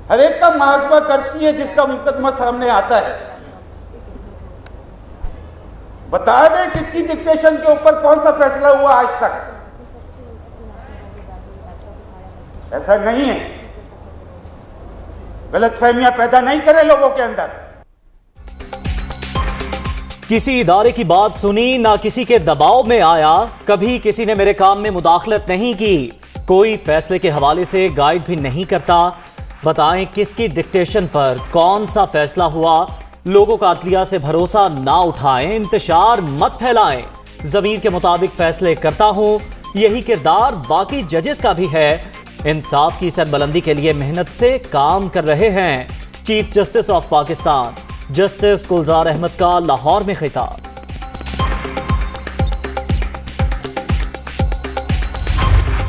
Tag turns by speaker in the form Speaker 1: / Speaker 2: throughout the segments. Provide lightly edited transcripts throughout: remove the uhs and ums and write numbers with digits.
Speaker 1: हर एक का मुआवजा करती है जिसका मुकदमा सामने आता है। बता दें किसकी डिक्टेशन के ऊपर कौन सा फैसला हुआ आज तक? ऐसा नहीं है। गलतफहमियां पैदा नहीं करें लोगों के अंदर।
Speaker 2: किसी इदारे की बात सुनी, ना किसी के दबाव में आया, कभी किसी ने मेरे काम में मुदाखलत नहीं की, कोई फैसले के हवाले से गाइड भी नहीं करता। बताएं किसकी डिक्टेशन पर कौन सा फैसला हुआ? लोगों का अदलिया से भरोसा ना उठाएं, इंतशार मत फैलाएं। ज़मीर के मुताबिक फैसले करता हूं, यही किरदार बाकी जजेस का भी है। इंसाफ की सरबुलंदी के लिए मेहनत से काम कर रहे हैं। Chief justice of Pakistan justice Gulzar Ahmed का लाहौर में खिताब।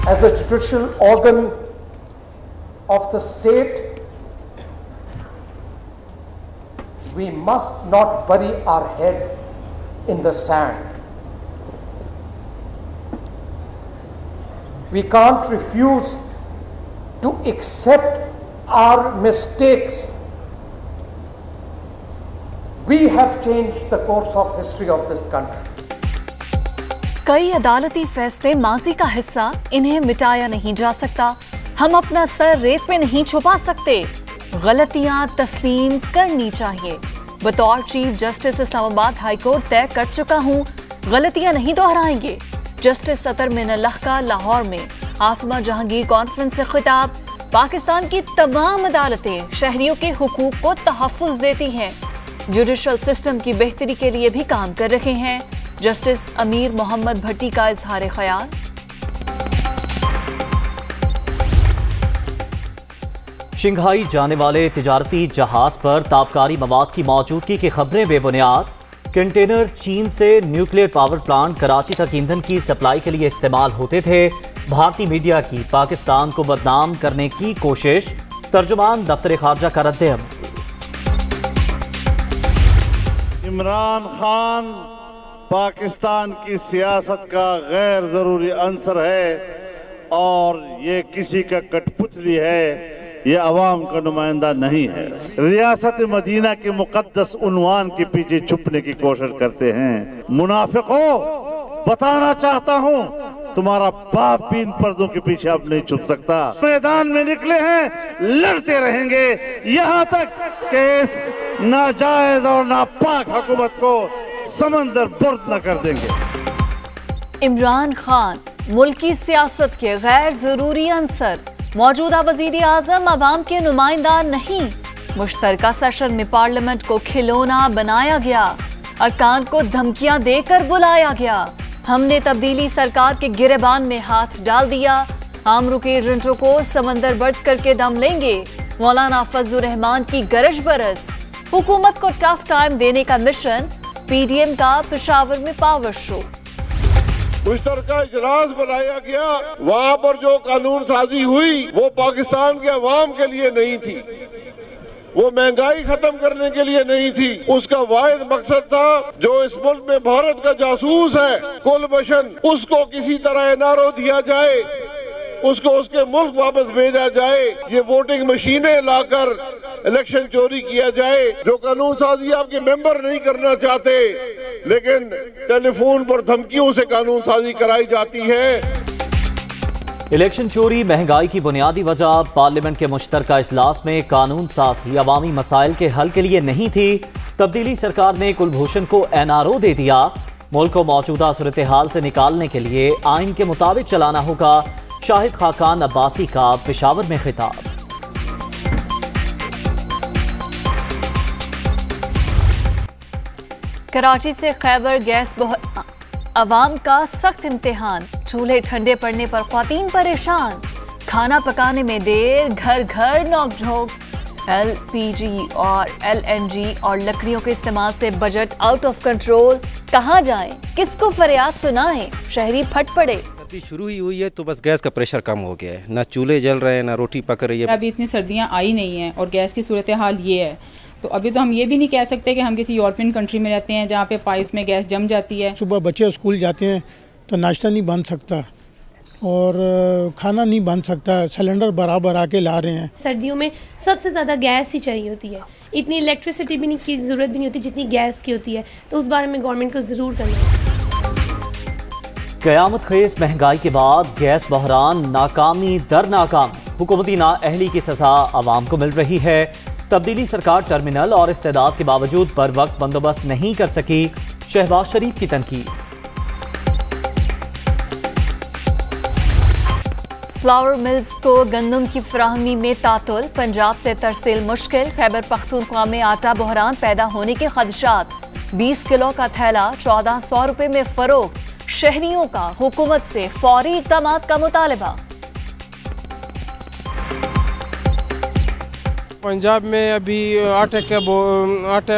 Speaker 3: As a judicial organ of the state, we must not bury our head in the sand. We can't refuse to accept our mistakes. We have changed the course of history of this country.
Speaker 4: कई अदालती फैसले माजी का हिस्सा, इन्हें मिटाया नहीं जा सकता। हम अपना सर रेत में नहीं छुपा सकते। गलतियां तस्लीम करनी चाहिए। बतौर chief justice Islamabad high court तय कर चुका हूं, गलतियां नहीं दोहराएंगे। जस्टिस अतर मिनल्लाह का लाहौर में आसमा जहांगीर कॉन्फ्रेंस से खिताब। पाकिस्तान की तमाम अदालतें शहरियों के हुकूक को तहफ़्फ़ुज़ देती हैं, जुडिशल सिस्टम की बेहतरी के लिए भी काम कर रहे हैं। जस्टिस अमीर मोहम्मद भट्टी का इजहार ख्याल।
Speaker 2: शंघाई जाने वाले तिजारती जहाज पर ताबकारी मवाद की मौजूदगी की खबरें बेबुनियाद। कंटेनर चीन से न्यूक्लियर पावर प्लांट कराची तक ईंधन की सप्लाई के लिए इस्तेमाल होते थे। भारतीय मीडिया की पाकिस्तान को बदनाम करने की कोशिश। तर्जुमान दफ्तर खारजा का रद्द-ए-अमल।
Speaker 5: इमरान खान पाकिस्तान की सियासत का गैर जरूरी अंसर है और ये किसी का कठपुतली है, ये अवाम का नुमाइंदा नहीं है। रियासत मदीना के मुकद्दस उन्वान के पीछे छुपने की कोशिश करते हैं। मुनाफिकों, बताना चाहता हूँ, तुम्हारा बाप भी इन पर्दों के पीछे अब नहीं छुप सकता। मैदान में निकले हैं, लड़ते रहेंगे यहाँ तक कि इस नाजायज और नापाक हुकूमत को समंदर बुर्द न कर देंगे।
Speaker 4: इमरान खान मुल्क की सियासत के गैर जरूरी अंसर। मौजूदा वजीर आजम अवाम के नुमाइंदा नहीं। मुश्तरका सेशन में पार्लियामेंट को खिलौना बनाया गया। अरकान को धमकियां देकर बुलाया गया। हमने तब्दीली सरकार के गिरेबान में हाथ डाल दिया। आमरू के एजेंटों को समंदर बर्द करके दम लेंगे। मौलाना फजलुर रहमान की गरज बरस। हुकूमत को टफ टाइम देने का मिशन। पीडीएम का पेशावर में पावर शो।
Speaker 6: मुश्तरका इजलास बनाया गया, वहाँ पर जो कानून साजी हुई वो पाकिस्तान के अवाम के लिए नहीं थी, वो महंगाई खत्म करने के लिए नहीं थी। उसका वाहिद मकसद था जो इस मुल्क में भारत का जासूस है कुलभूषण, उसको किसी तरह एनआरओ दिया जाए, उसको उसके मुल्क वापस भेजा जाए। ये वोटिंग मशीनें लाकर इलेक्शन चोरी किया जाए। जो कानून साजी आपके मेंबर नहीं करना चाहते, लेकिन टेलीफोन पर धमकियों से कानून साजी कराई जाती है।
Speaker 2: इलेक्शन चोरी महंगाई की बुनियादी वजह पार्लियामेंट के मुश्तरका इजलास में कानून साजी अवामी मसाइल के हल के लिए नहीं थी। तब्दीली सरकार ने कुलभूषण को एनआरओ दे दिया। मुल्क को मौजूदा सूरत हाल से निकालने के लिए आइन के मुताबिक चलाना होगा। शाहिद खाकान अब्बासी का पेशावर में खिताब।
Speaker 4: कराची से खैबर गैस अवाम का सख्त इम्तिहान। चूल्हे ठंडे पड़ने पर ख्वातीन परेशान। खाना पकाने में देर, घर घर नोक-झोंक। एलपीजी और एलएनजी और लकड़ियों के इस्तेमाल से बजट आउट ऑफ कंट्रोल। कहाँ जाएं, किसको फरियाद सुनाएं, शहरी फट पड़े।
Speaker 7: सर्दी शुरू ही हुई है तो बस गैस का प्रेशर कम हो गया है, ना चूल्हे जल रहे हैं ना रोटी पक रही है।
Speaker 8: अभी इतनी सर्दियाँ आई नहीं हैं और गैस की सूरत हाल ये है, तो अभी तो हम ये भी नहीं कह सकते कि हम किसी यूरोपियन कंट्री में रहते हैं जहाँ पे पाइप्स में गैस जम जाती है।
Speaker 9: सुबह बच्चे स्कूल जाते हैं तो नाश्ता नहीं बन सकता, और खाना नहीं बन सकता, सिलेंडर बराबर आके ला रहे हैं।
Speaker 10: सर्दियों में सबसे ज़्यादा गैस ही चाहिए होती है, इतनी इलेक्ट्रिसिटी भी नहीं की ज़रूरत भी नहीं होती जितनी गैस की होती है, तो उस बारे में गवर्नमेंट को ज़रूर करना है।
Speaker 2: क़यामत ख़ेज़ महंगाई के बाद गैस बहरान नाकामी दर नाकामी, हुकूमती नाअहली की सज़ा आवाम को मिल रही है। तब्दीली सरकार टर्मिनल और इस्तेदाद के बावजूद बर वक्त बंदोबस्त नहीं कर सकी, शहबाज शरीफ की तनकीद।
Speaker 4: फ्लावर मिल्स को गंदम की फराहमी में तातुल, पंजाब से तरसील मुश्किल, खैबर पख्तूनख्वा में आटा बहरान पैदा होने के खदशात, 20 किलो का थैला 1400 रुपए में फरोख्त, शहरियों का हुकूमत से फौरी इक़दामात का मुतालबा।
Speaker 11: पंजाब में अभी आटे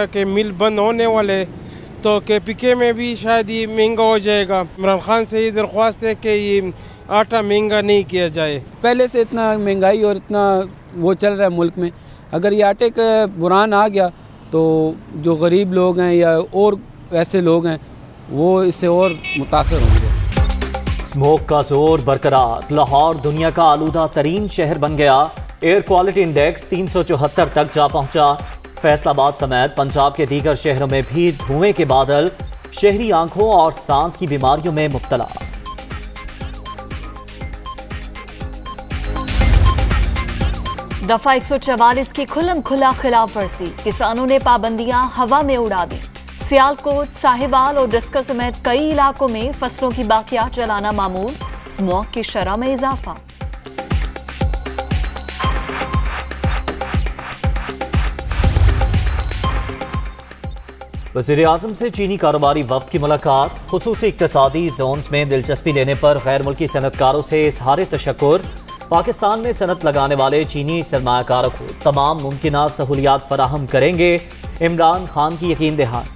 Speaker 11: के मिल बंद होने वाले, तो KPK में भी शायद ये महंगा हो जाएगा। इमरान खान से ये दरख्वास्त है कि ये आटा महंगा नहीं किया जाए।
Speaker 12: पहले से इतना महंगाई और इतना वो चल रहा है मुल्क में, अगर ये आटे का बुरान आ गया तो जो गरीब लोग हैं या और ऐसे लोग हैं वो इससे और मुतासर होंगे।
Speaker 2: स्मोक का जोर बरकरार, लाहौर दुनिया का आलूदा तरीन शहर बन गया। एयर क्वालिटी इंडेक्स 374 तक जा पहुंचा। फैसलाबाद समेत पंजाब के दीगर शहरों में भी धुएं के बादल, शहरी आंखों और सांस की बीमारियों में मुब्तला।
Speaker 4: दफा 144 की खुल्लम खुला खिलाफ वर्जी, किसानों ने पाबंदियां हवा में उड़ा दी। सियालकोट, साहिवाल और डिस्का समेत कई इलाकों में फसलों की बाकियात जलाना मामूल, स्मोक की शरह में इजाफा।
Speaker 2: वज़ीर आज़म से चीनी कारोबारी वफ्द की मुलाकात, खुसूसी इक्तिसादी जोन्स में दिलचस्पी लेने पर गैर मुल्की सनतकारों से इज़हार तशक्कुर। पाकिस्तान में सनत लगाने वाले चीनी सरमायाकारों को तमाम मुमकिन सहूलियात फराहम करेंगे, इमरान खान की यकीन दहानी।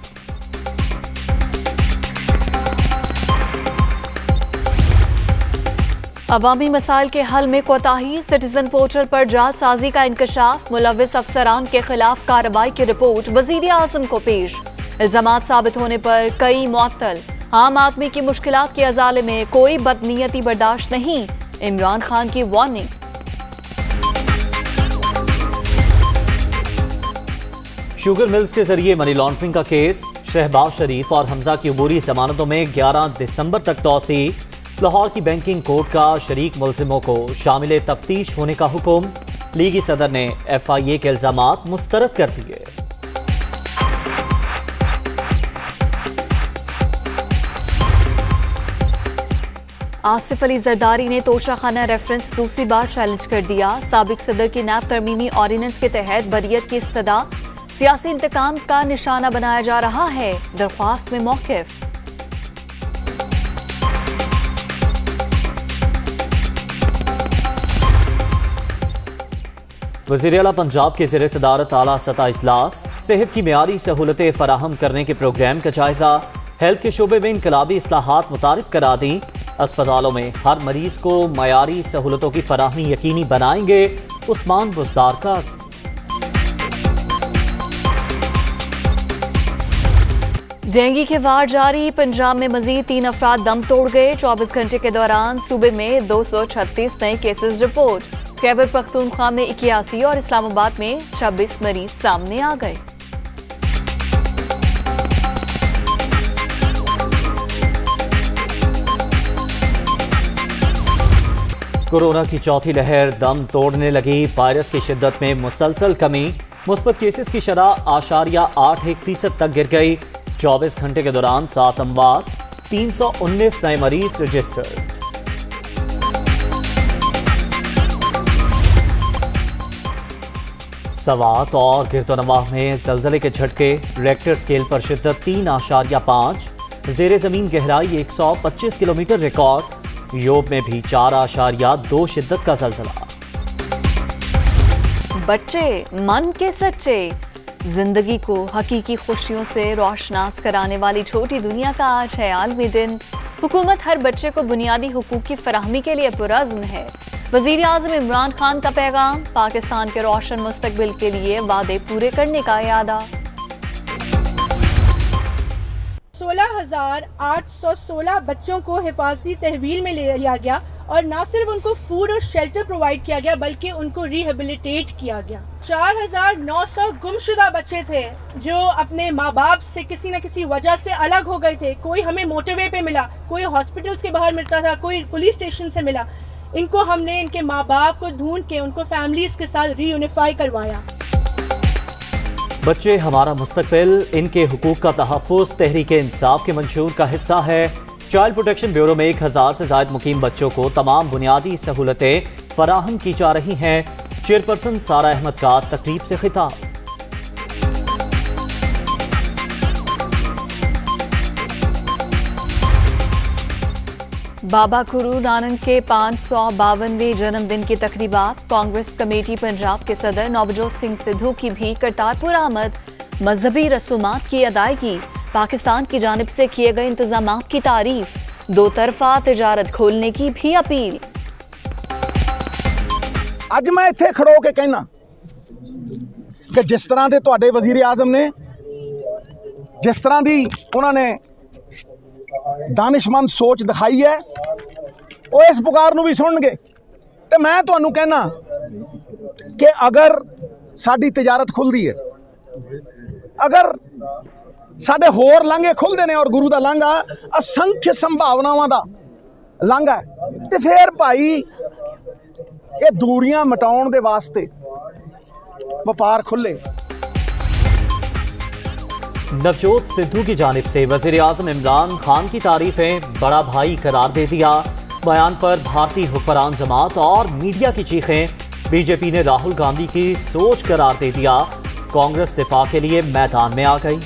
Speaker 4: अवामी मसाइल के हल में कोताही, सिटीजन पोर्टल पर जालसाजी का इंकशाफ, मुलव्विस अफसरान के खिलाफ कार्रवाई की रिपोर्ट वज़ीर आज़म को पेश। इल्जामात साबित होने पर कई मुअत्तल, आम आदमी की मुश्किलात के अजाले में कोई बदनीयती बर्दाश्त नहीं, इमरान खान की वार्निंग।
Speaker 2: शुगर मिल्स के जरिए मनी लॉन्ड्रिंग का केस, शहबाज शरीफ और हमजा की अबूरी जमानतों में 11 दिसंबर तक तौसी। लाहौर की बैंकिंग कोर्ट का शरीक मुलजिमों को शामिल तफ्तीश होने का हुक्म, लीगी सदर ने FIA के इल्जामात मुस्तरद कर दिए।
Speaker 4: आसिफ अली जरदारी ने तोशाखाना रेफरेंस दूसरी बार चैलेंज कर दिया। साबिक सदर की नैब तरमीमी ऑर्डिनेंस के तहत बरियत की इस्तदा, सियासी इंतकाम का निशाना बनाया जा रहा है, दरख्वास्त में मौक़िफ़।
Speaker 2: वज़ीर आला पंजाब के ज़ेर सदारत आला सतह इजलास, सेहत की मियारी सहूलतें फराहम करने के प्रोग्राम का जायजा, हेल्थ के शोबे में इनकलाबी इस्लाहात मुतारिफ करा दी। अस्पतालों में हर मरीज को मयारी सहूलतों की फराहमी यकीनी बनाएंगे, उस्मान बुज़दार का।
Speaker 4: डेंगू के वार जारी, पंजाब में मजीद 3 अफराद दम तोड़ गए। 24 घंटे के दौरान सूबे में 236 नए केसेस रिपोर्ट। खैबर पख्तूनख्वा में 81 और इस्लामाबाद में 26 मरीज सामने आ गए।
Speaker 2: कोरोना की चौथी लहर दम तोड़ने लगी, वायरस की शिद्दत में मुसलसल कमी, मुस्बत केसेस की शरह 8.81% तक गिर गई। 24 घंटे के दौरान 7 अमवात, 319 नए मरीज रजिस्टर्ड। सवात और गिरदोनवाह में ज़लज़ले के झटके, रेक्टर स्केल पर शिद्दत 3.5, ज़ेरे ज़मीन गहराई 125 किलोमीटर रिकॉर्ड। योब में भी 4.2 शिद्दत का ज़लज़ला।
Speaker 4: बच्चे मन के सच्चे, जिंदगी को हकीकी खुशियों से रोशनास कराने वाली छोटी दुनिया का आज है आलमी दिन। हुकूमत हर बच्चे को बुनियादी हुकूक की फराहमी के लिए पुरअज़्म है। वज़ीर आज़म इमरान खान का पैगाम, पाकिस्तान के रोशन मुस्तकबिल के लिए वादे पूरे करने का इरादा।
Speaker 13: 16,816 बच्चों को हिफाजती तहवील में ले लिया गया और ना सिर्फ उनको फूड और शेल्टर प्रोवाइड किया गया बल्कि उनको रिहेबिलिटेट किया गया। 4900 गुमशुदा बच्चे थे जो अपने माँ बाप से किसी न किसी वजह से अलग हो गए थे। कोई हमें मोटरवे पे मिला, कोई हॉस्पिटल्स के बाहर मिलता था, कोई पुलिस स्टेशन से मिला। इनको हमने इनके माँ बाप को ढूंढ के उनको फैमिलीज के साथ रीयूनिफाई करवाया।
Speaker 2: बच्चे हमारा मुस्तकबिल, इनके हुकूक का तहफ़्फ़ुज़ तहरीक इंसाफ के मंशूर का हिस्सा है। चाइल्ड प्रोटेक्शन ब्यूरो में 1000 से ज़ायद मुकीम बच्चों को तमाम बुनियादी सहूलतें फराहम की जा रही हैं। चेयरपर्सन सारा अहमद का तकरीब से खिताब।
Speaker 4: बाबा गुरु नानक के 552वें जन्मदिन की तकरीबात। कांग्रेस कमेटी पंजाब के सदर नवजोत सिंह सिद्धू की भी करतारपुर आमद। मजहबी रसूमात की अदायगी, पाकिस्तान की जानिब से किए गए इंतजामात की तारीफ, दो तरफा तिजारत खोलने की भी अपील।
Speaker 14: ਅੱਜ मैं ਇੱਥੇ ਖੜੋ ਕੇ ਕਹਿਣਾ ਕਿ ਜਿਸ ਤਰ੍ਹਾਂ ਦੇ ਤੁਹਾਡੇ ਵਜ਼ੀਰ ਆਜ਼ਮ ਨੇ, ਜਿਸ ਤਰ੍ਹਾਂ ਦੀ ਉਹਨਾਂ ਨੇ दानिशमंद सोच दिखाई है, वो इस पुकार नूं भी सुनणगे। ते मैं तुहानूं कहना कि अगर साडी तिजारत खुलदी है, अगर साडे होर लांघे खुलदे ने और गुरु दा लांघा असंख्य संभावनावां दा लांघा है, ते फिर भाई ये दूरियां मिटाउण दे वास्ते व्यापार खुले।
Speaker 2: नवजोत सिद्धू की जानिब से वज़ीर आज़म इमरान खान की तारीफें बड़ा भाई करार दे दिया। बयान पर भारतीय हुक्मरान जमात और मीडिया की चीखें। बीजेपी ने राहुल गांधी की सोच करार दे दिया। कांग्रेस दिफा के लिए मैदान में आ गई।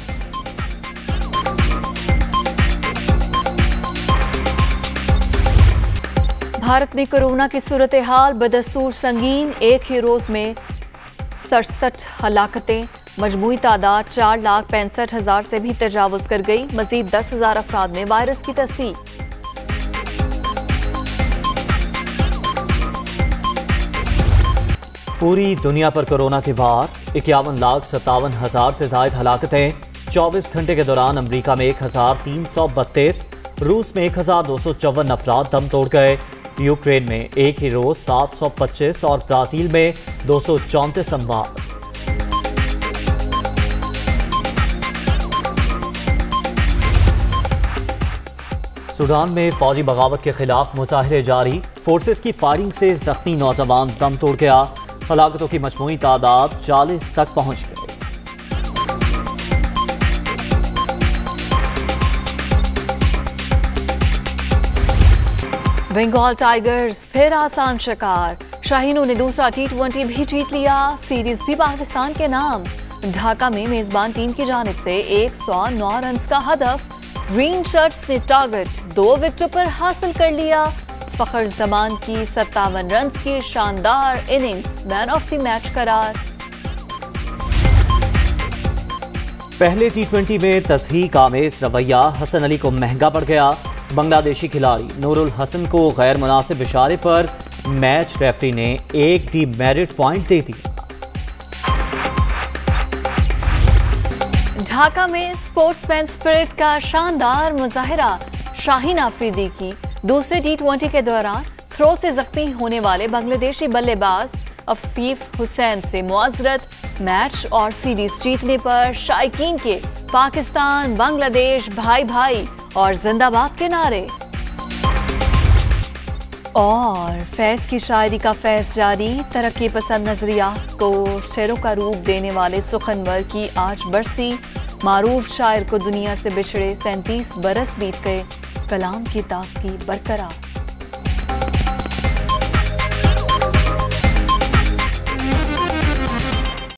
Speaker 4: भारत में कोरोना की सूरत हाल बदस्तूर संगीन। एक ही रोज में 67 हलाकतें, मजमूई तादाद 4,65,000 से भी तजावुज कर गई। मजीद 10,000 अफराद में वायरस की तस्दीक।
Speaker 2: पूरी दुनिया पर कोरोना के वार, 51,57,000 से जायद हलाकतें। 24 घंटे के दौरान अमरीका में 1,332, रूस में 1,254 अफराद दम तोड़ गए। यूक्रेन में एक ही रोज 725 और ब्राजील में 234 अमवात। सूडान में फौजी बगावत के खिलाफ मुजाहिरे जारी। फोर्सेस की फायरिंग से जख्मी नौजवान दम तोड़ गया। हलाकतों की मजमूई तादाद 40 तक पहुंच गई।
Speaker 4: बंगाल टाइगर्स फिर आसान शिकार। शाहीनों ने दूसरा T20 भी जीत लिया। सीरीज भी पाकिस्तान के नाम। ढाका में मेजबान टीम की जानिब से 109 रन का हदफ। ग्रीन शर्ट्स ने टारगेट 2 विकेटों पर हासिल कर लिया। फखर जमान की 57 रन की शानदार innings man of the match करार।
Speaker 2: पहले T20 में तस्हीक आमेज रवैया हसन अली को महंगा पड़ गया। बांग्लादेशी खिलाड़ी नूरुल हसन को गैर मुनासिब इशारे पर मैच रेफरी ने एक डीमेरिट पॉइंट दे दिया।
Speaker 4: ढाका में स्पोर्ट्समैन स्पिरिट का शानदार मुजाहिरा। शाहीन आफरीदी की दूसरे T20 के दौरान थ्रो से जख्मी होने वाले बांग्लादेशी बल्लेबाज अफीफ हुसैन से मुआजरत। मैच और सीरीज जीतने पर शायकीन के पाकिस्तान बांग्लादेश भाई भाई और जिंदाबाद के नारे। और फैज की शायरी का फैज जारी। तरक्की पसंद नजरियात को शेरों का रूप देने वाले सुखनवर की आज बरसी। मारूफ शायर को दुनिया से बिछड़े 37 बरस बीत गए। कलाम की ताज़गी बरकरार।